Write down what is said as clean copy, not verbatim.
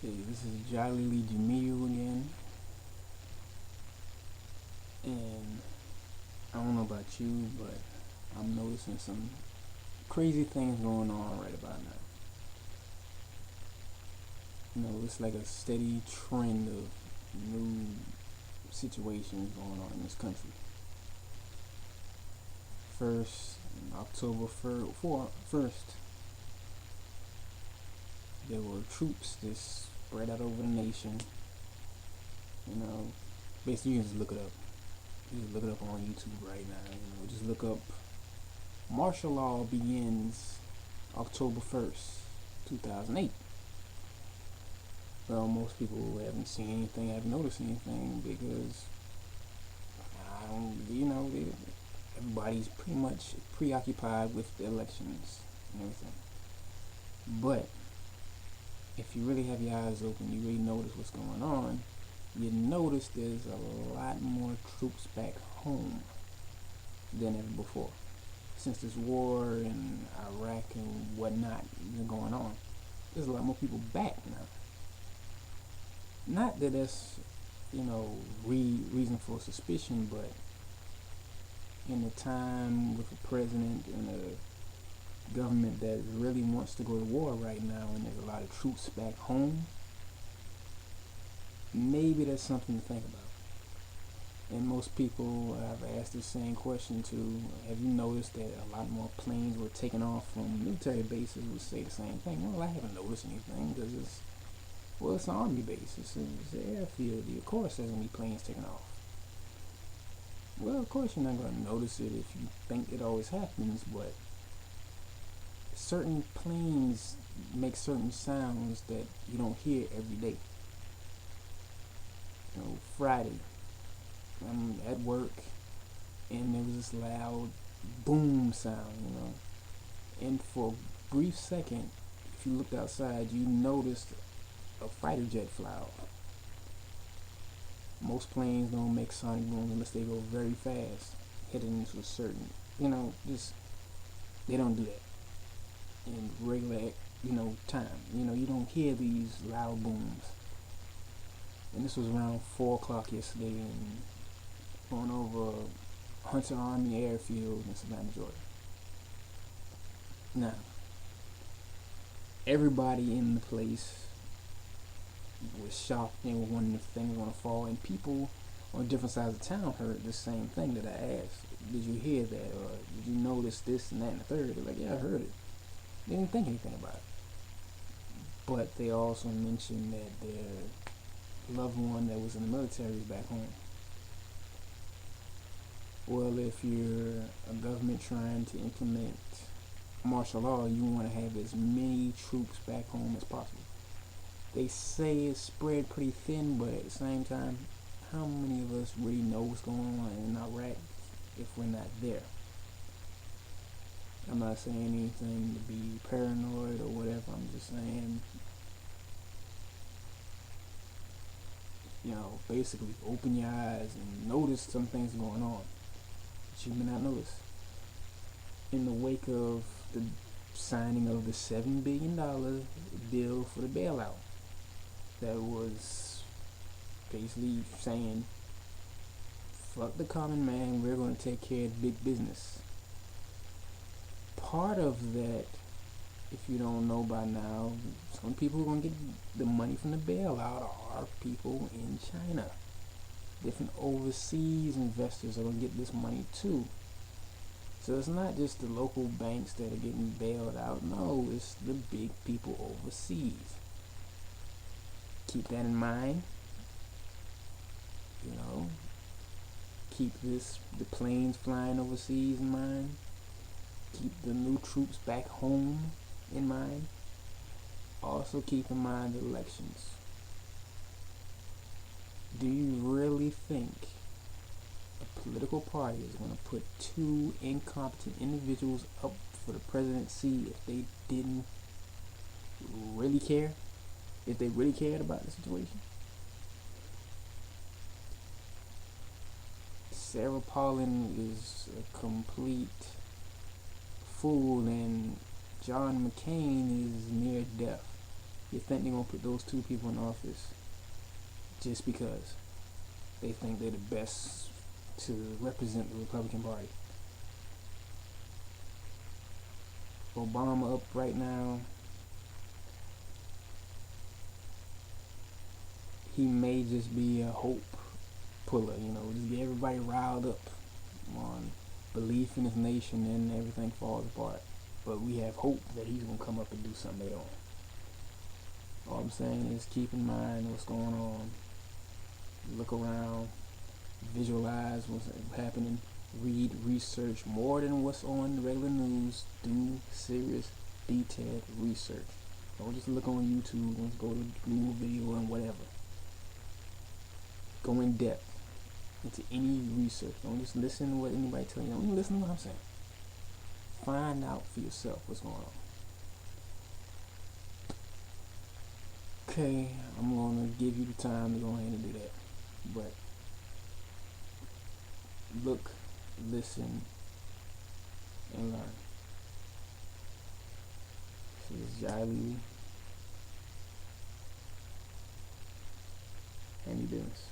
Okay, this is Jolly Lee Jamil again, and I don't know about you, but I'm noticing some crazy things going on right about now. It's like a steady trend of new situations going on in this country. First, October 1st, there were troops that spread out over the nation. You know, basically, you can just look it up. You can look it up on YouTube right now. Just look up martial law begins October 1st, 2008. Well, most people haven't seen anything, haven't noticed anything because I don't, everybody's pretty much preoccupied with the elections and everything. But if you really have your eyes open, you really notice what's going on. You notice there's a lot more troops back home than ever before. Since this war in Iraq and whatnot is going on, there's a lot more people back now. Not that that's, reason for suspicion, but in a time with a president and a government that really wants to go to war right now, and there's a lot of troops back home, maybe that's something to think about. And most people I've asked the same question to: have you noticed that a lot more planes were taken off from military bases? Would say the same thing. Well, I haven't noticed anything because it's an army base. It's an airfield. Of course, there's gonna be planes taking off. Well, of course you're not gonna notice it if you think it always happens, but certain planes make certain sounds that you don't hear every day. Friday, I'm at work and there was this loud boom sound. And for a brief second, if you looked outside, you noticed a fighter jet fly out. Most planes don't make sonic booms unless they go very fast, heading into a certain, just they don't do that in regular, time. You don't hear these loud booms. And this was around 4 o'clock yesterday, and going over Hunter Army Airfield in Savannah, Georgia. Now, everybody in the place was shocked and were wondering if things were going to fall, and people on different sides of town heard the same thing that I asked. Did you hear that? Or did you notice this and that and the third? They're like, yeah, I heard it. They didn't think anything about it. But they also mentioned that their loved one that was in the military is back home. Well, if you're a government trying to implement martial law, you want to have as many troops back home as possible. They say it's spread pretty thin, but at the same time, how many of us really know what's going on in Iraq if we're not there? I'm not saying anything to be paranoid or whatever. I'm just saying, basically open your eyes and notice some things going on that you may not notice. In the wake of the signing of the $7 billion bill for the bailout, that was basically saying, fuck the common man, we're going to take care of big business. Part of that, if you don't know by now, some people who are going to get the money from the bailout are people in China. Different overseas investors are going to get this money too. So it's not just the local banks that are getting bailed out. No, it's the big people overseas. Keep that in mind. Keep the planes flying overseas in mind. Keep the new troops back home in mind. Also keep in mind the elections. Do you really think a political party is going to put two incompetent individuals up for the presidency if they didn't really care? If they really cared about the situation? Sarah Palin is a complete fool, and John McCain is near death. You think they're gonna put those two people in office just because they think they're the best to represent the Republican Party? Obama up right now, he may just be a hope puller, just get everybody riled up on belief in his nation, and everything falls apart. But we have hope that he's gonna come up and do something later on. All I'm saying is keep in mind what's going on. Look around, visualize what's happening, read, research more than what's on the regular news. Do serious, detailed research. Don't just look on YouTube, don't go to Google video and whatever. Go in depth into any research. Don't just listen to what anybody tell you. Don't even listen to what I'm saying. Find out for yourself what's going on. Okay, I'm gonna give you the time to go ahead and do that. But look, listen, and learn. This is Jai Lee. Handy business.